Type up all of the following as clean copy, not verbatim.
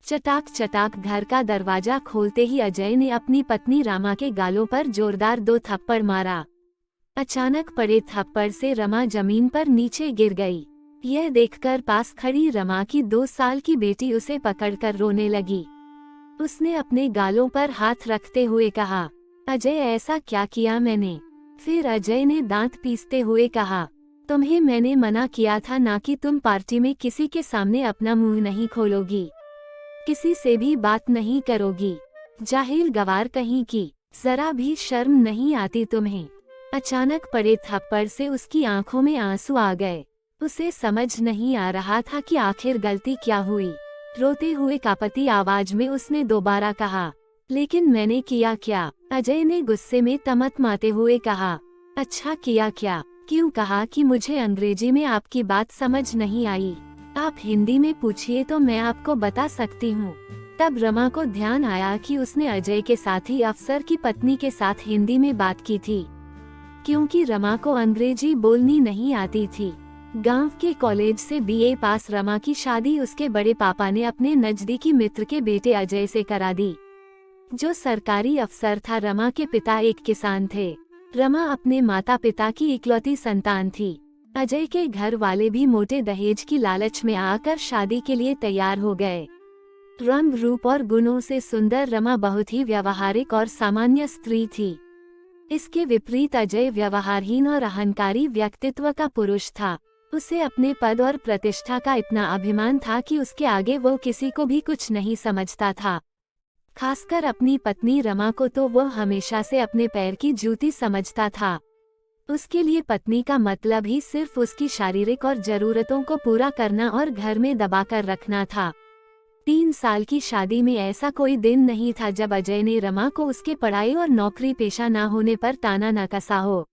चटाक चटाक घर का दरवाजा खोलते ही अजय ने अपनी पत्नी रमा के गालों पर जोरदार 2 थप्पड़ मारा। अचानक पड़े थप्पड़ से रमा जमीन पर नीचे गिर गई। यह देखकर पास खड़ी रमा की 2 साल की बेटी उसे पकड़कर रोने लगी। उसने अपने गालों पर हाथ रखते हुए कहा, अजय ऐसा क्या किया मैंने? फिर अजय ने दांत पीसते हुए कहा, तुम्हें मैंने मना किया था ना कि तुम पार्टी में किसी के सामने अपना मुंह नहीं खोलोगी, किसी से भी बात नहीं करोगी। जाहिल गवार कहीं की, जरा भी शर्म नहीं आती तुम्हें? अचानक पड़े थप्पड़ से उसकी आंखों में आंसू आ गए। उसे समझ नहीं आ रहा था कि आखिर गलती क्या हुई। रोते हुए कांपती आवाज में उसने दोबारा कहा, लेकिन मैंने किया क्या? अजय ने गुस्से में तमतमाते हुए कहा, अच्छा किया क्या? क्यों कहा कि मुझे अंग्रेजी में आपकी बात समझ नहीं आई? आप हिंदी में पूछिए तो मैं आपको बता सकती हूँ। तब रमा को ध्यान आया कि उसने अजय के साथ ही अफसर की पत्नी के साथ हिंदी में बात की थी, क्योंकि रमा को अंग्रेजी बोलनी नहीं आती थी। गांव के कॉलेज से बीए पास रमा की शादी उसके बड़े पापा ने अपने नजदीकी मित्र के बेटे अजय से करा दी, जो सरकारी अफसर था। रमा के पिता एक किसान थे। रमा अपने माता पिता की इकलौती संतान थी। अजय के घर वाले भी मोटे दहेज की लालच में आकर शादी के लिए तैयार हो गए। रंग रूप और गुणों से सुंदर रमा बहुत ही व्यवहारिक और सामान्य स्त्री थी। इसके विपरीत अजय व्यवहारहीन और अहंकारी व्यक्तित्व का पुरुष था। उसे अपने पद और प्रतिष्ठा का इतना अभिमान था कि उसके आगे वो किसी को भी कुछ नहीं समझता था। खासकर अपनी पत्नी रमा को तो वो हमेशा से अपने पैर की जूती समझता था। उसके लिए पत्नी का मतलब ही सिर्फ उसकी शारीरिक और जरूरतों को पूरा करना और घर में दबाकर रखना था। 3 साल की शादी में ऐसा कोई दिन नहीं था जब अजय ने रमा को उसके पढ़ाई और नौकरी पेशा ना होने पर ताना ना कसा हो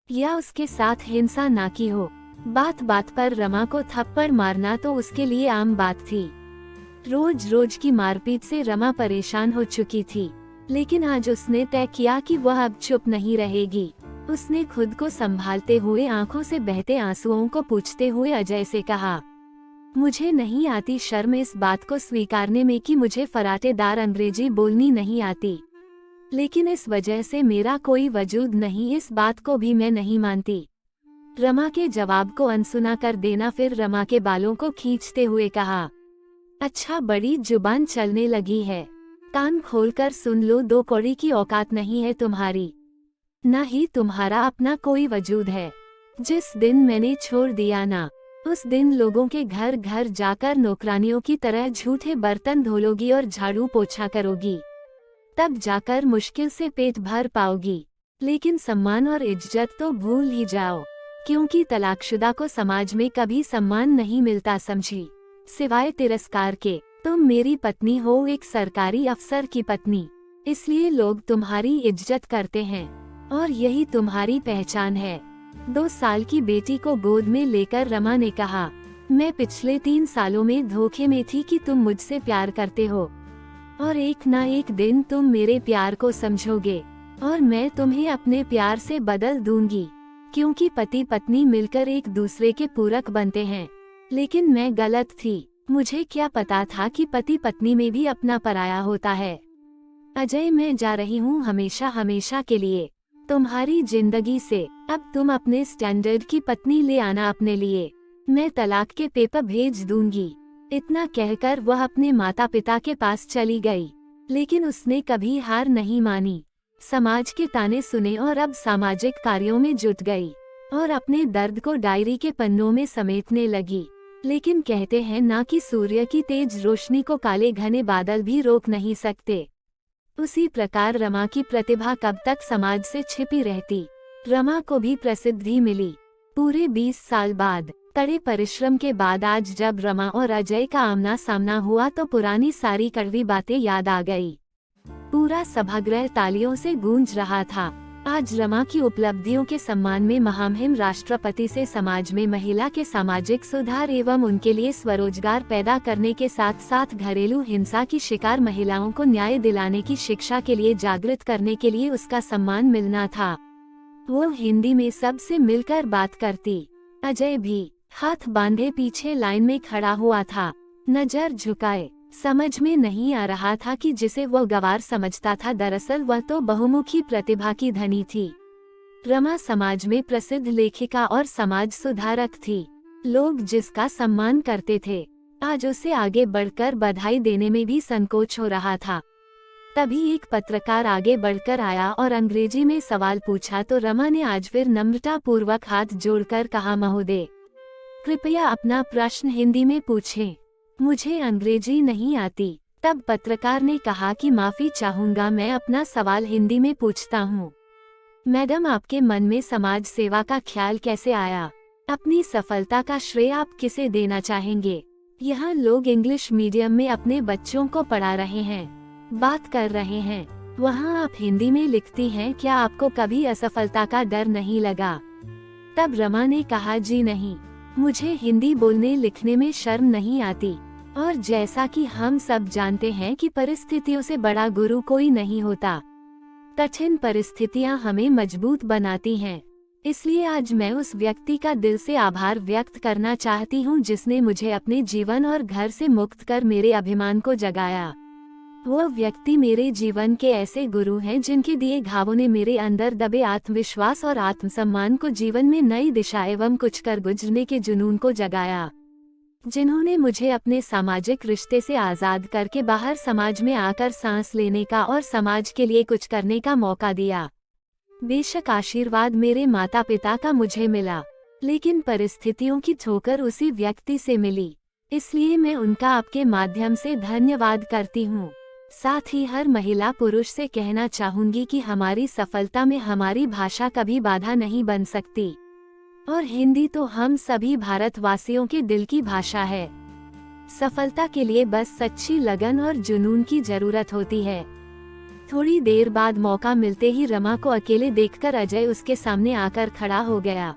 या उसके साथ हिंसा ना की हो। बात बात पर रमा को थप्पड़ मारना तो उसके लिए आम बात थी। रोज रोज की मारपीट से रमा परेशान हो चुकी थी, लेकिन आज उसने तय किया कि वह अब चुप नहीं रहेगी। उसने खुद को संभालते हुए आंखों से बहते आंसुओं को पोंछते हुए अजय से कहा, मुझे नहीं आती शर्म इस बात को स्वीकारने में कि मुझे फराटेदार अंग्रेजी बोलनी नहीं आती, लेकिन इस वजह से मेरा कोई वजूद नहीं, इस बात को भी मैं नहीं मानती। रमा के जवाब को अनसुना कर देना। फिर रमा के बालों को खींचते हुए कहा, अच्छा बड़ी जुबान चलने लगी है, कान खोलकर सुन लो, 2 कौड़ी की औकात नहीं है तुम्हारी, न ही तुम्हारा अपना कोई वजूद है। जिस दिन मैंने छोड़ दिया ना, उस दिन लोगों के घर घर जाकर नौकरानियों की तरह झूठे बर्तन धोलोगी और झाड़ू पोछा करोगी, तब जाकर मुश्किल से पेट भर पाओगी। लेकिन सम्मान और इज्जत तो भूल ही जाओ, क्योंकि तलाकशुदा को समाज में कभी सम्मान नहीं मिलता समझी, सिवाय तिरस्कार के। तुम मेरी पत्नी हो, एक सरकारी अफसर की पत्नी, इसलिए लोग तुम्हारी इज्जत करते हैं और यही तुम्हारी पहचान है। 2 साल की बेटी को गोद में लेकर रमा ने कहा, मैं पिछले 3 सालों में धोखे में थी कि तुम मुझसे प्यार करते हो और एक ना एक दिन तुम मेरे प्यार को समझोगे और मैं तुम्हें अपने प्यार से बदल दूंगी, क्योंकि पति पत्नी मिलकर एक दूसरे के पूरक बनते हैं। लेकिन मैं गलत थी, मुझे क्या पता था कि पति पत्नी में भी अपना पराया होता है। अजय मैं जा रही हूँ हमेशा हमेशा के लिए तुम्हारी जिंदगी से। अब तुम अपने स्टैंडर्ड की पत्नी ले आना अपने लिए, मैं तलाक के पेपर भेज दूंगी। इतना कहकर वह अपने माता पिता के पास चली गई, लेकिन उसने कभी हार नहीं मानी। समाज के ताने सुने और अब सामाजिक कार्यों में जुट गई और अपने दर्द को डायरी के पन्नों में समेटने लगी। लेकिन कहते हैं ना कि सूर्य की तेज रोशनी को काले घने बादल भी रोक नहीं सकते। उसी प्रकार रमा की प्रतिभा कब तक समाज से छिपी रहती। रमा को भी प्रसिद्धि मिली। पूरे 20 साल बाद, कड़े परिश्रम के बाद आज जब रमा और अजय का आमना सामना हुआ तो पुरानी सारी कड़वी बातें याद आ गई। पूरा सभागृह तालियों से गूंज रहा था। आज रमा की उपलब्धियों के सम्मान में महामहिम राष्ट्रपति से समाज में महिला के सामाजिक सुधार एवं उनके लिए स्वरोजगार पैदा करने के साथ साथ घरेलू हिंसा की शिकार महिलाओं को न्याय दिलाने की शिक्षा के लिए जागृत करने के लिए उसका सम्मान मिलना था। वो हिंदी में सबसे मिलकर बात करती। अजय भी हाथ बांधे पीछे लाइन में खड़ा हुआ था, नजर झुकाए, समझ में नहीं आ रहा था कि जिसे वो गंवार समझता था दरअसल वह तो बहुमुखी प्रतिभा की धनी थी। रमा समाज में प्रसिद्ध लेखिका और समाज सुधारक थी। लोग जिसका सम्मान करते थे, आज उसे आगे बढ़कर बधाई देने में भी संकोच हो रहा था। तभी एक पत्रकार आगे बढ़कर आया और अंग्रेजी में सवाल पूछा तो रमा ने आज फिर नम्रतापूर्वक हाथ जोड़कर कहा, महोदय, कृपया अपना प्रश्न हिंदी में पूछें, मुझे अंग्रेजी नहीं आती। तब पत्रकार ने कहा कि माफी चाहूंगा, मैं अपना सवाल हिंदी में पूछता हूँ। मैडम, आपके मन में समाज सेवा का ख्याल कैसे आया? अपनी सफलता का श्रेय आप किसे देना चाहेंगे? यहाँ लोग इंग्लिश मीडियम में अपने बच्चों को पढ़ा रहे हैं, बात कर रहे हैं, वहाँ आप हिंदी में लिखती हैं, क्या आपको कभी असफलता का डर नहीं लगा? तब रमा ने कहा, जी नहीं, मुझे हिंदी बोलने लिखने में शर्म नहीं आती। और जैसा कि हम सब जानते हैं कि परिस्थितियों से बड़ा गुरु कोई नहीं होता। कठिन परिस्थितियां हमें मजबूत बनाती हैं। इसलिए आज मैं उस व्यक्ति का दिल से आभार व्यक्त करना चाहती हूं जिसने मुझे अपने जीवन और घर से मुक्त कर मेरे अभिमान को जगाया। वो व्यक्ति मेरे जीवन के ऐसे गुरु हैं जिनके दिए घावों ने मेरे अंदर दबे आत्मविश्वास और आत्मसम्मान को जीवन में नई दिशा एवं कुछ कर गुजरने के जुनून को जगाया। जिन्होंने मुझे अपने सामाजिक रिश्ते से आजाद करके बाहर समाज में आकर सांस लेने का और समाज के लिए कुछ करने का मौका दिया। बेशक आशीर्वाद मेरे माता पिता का मुझे मिला, लेकिन परिस्थितियों की ठोकर उसी व्यक्ति से मिली। इसलिए मैं उनका आपके माध्यम से धन्यवाद करती हूँ। साथ ही हर महिला पुरुष से कहना चाहूंगी कि हमारी सफलता में हमारी भाषा कभी बाधा नहीं बन सकती, और हिंदी तो हम सभी भारतवासियों के दिल की भाषा है। सफलता के लिए बस सच्ची लगन और जुनून की जरूरत होती है। थोड़ी देर बाद मौका मिलते ही रमा को अकेले देखकर अजय उसके सामने आकर खड़ा हो गया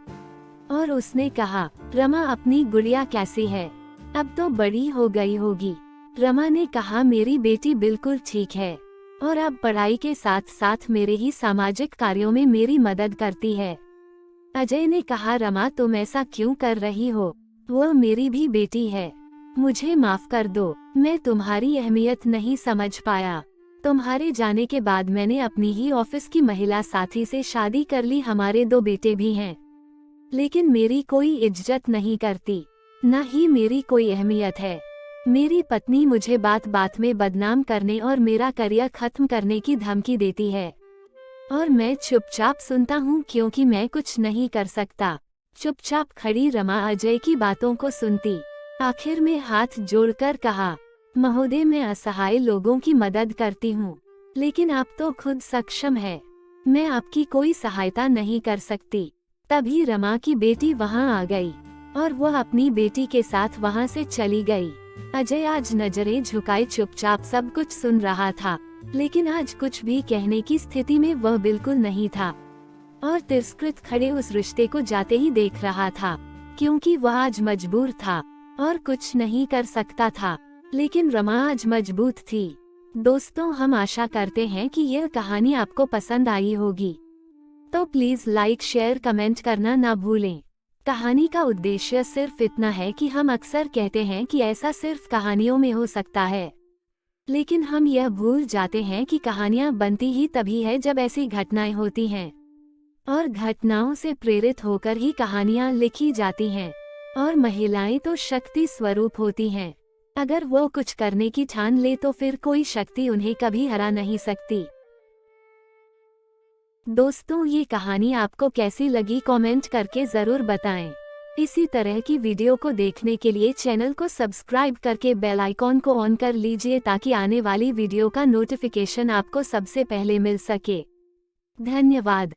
और उसने कहा, रमा, अपनी गुड़िया कैसी है? अब तो बड़ी हो गई होगी। रमा ने कहा, मेरी बेटी बिल्कुल ठीक है और अब पढ़ाई के साथ साथ मेरे ही सामाजिक कार्यों में मेरी मदद करती है। अजय ने कहा, रमा, तुम ऐसा क्यों कर रही हो? वो मेरी भी बेटी है, मुझे माफ कर दो, मैं तुम्हारी अहमियत नहीं समझ पाया। तुम्हारे जाने के बाद मैंने अपनी ही ऑफिस की महिला साथी से शादी कर ली, हमारे 2 बेटे भी हैं, लेकिन मेरी कोई इज्जत नहीं करती, न ही मेरी कोई अहमियत है। मेरी पत्नी मुझे बात बात में बदनाम करने और मेरा करियर खत्म करने की धमकी देती है और मैं चुपचाप सुनता हूँ क्योंकि मैं कुछ नहीं कर सकता। चुपचाप खड़ी रमा अजय की बातों को सुनती, आखिर में हाथ जोड़कर कहा, महोदय, मैं असहाय लोगों की मदद करती हूँ, लेकिन आप तो खुद सक्षम है, मैं आपकी कोई सहायता नहीं कर सकती। तभी रमा की बेटी वहाँ आ गई और वह अपनी बेटी के साथ वहाँ से चली गई। अजय आज नजरें झुकाए चुपचाप सब कुछ सुन रहा था, लेकिन आज कुछ भी कहने की स्थिति में वह बिल्कुल नहीं था और तिरस्कृत खड़े उस रिश्ते को जाते ही देख रहा था, क्योंकि वह आज मजबूर था और कुछ नहीं कर सकता था। लेकिन रमा आज मजबूत थी। दोस्तों, हम आशा करते हैं कि यह कहानी आपको पसंद आई होगी, तो प्लीज लाइक, शेयर, कमेंट करना ना भूलें। कहानी का उद्देश्य सिर्फ इतना है कि हम अक्सर कहते हैं कि ऐसा सिर्फ कहानियों में हो सकता है, लेकिन हम यह भूल जाते हैं कि कहानियां बनती ही तभी है जब ऐसी घटनाएं होती हैं, और घटनाओं से प्रेरित होकर ही कहानियां लिखी जाती हैं। और महिलाएं तो शक्ति स्वरूप होती हैं, अगर वो कुछ करने की ठान ले तो फिर कोई शक्ति उन्हें कभी हरा नहीं सकती। दोस्तों, ये कहानी आपको कैसी लगी कमेंट करके जरूर बताएं। इसी तरह की वीडियो को देखने के लिए चैनल को सब्सक्राइब करके बेल आइकॉन को ऑन कर लीजिए ताकि आने वाली वीडियो का नोटिफिकेशन आपको सबसे पहले मिल सके। धन्यवाद।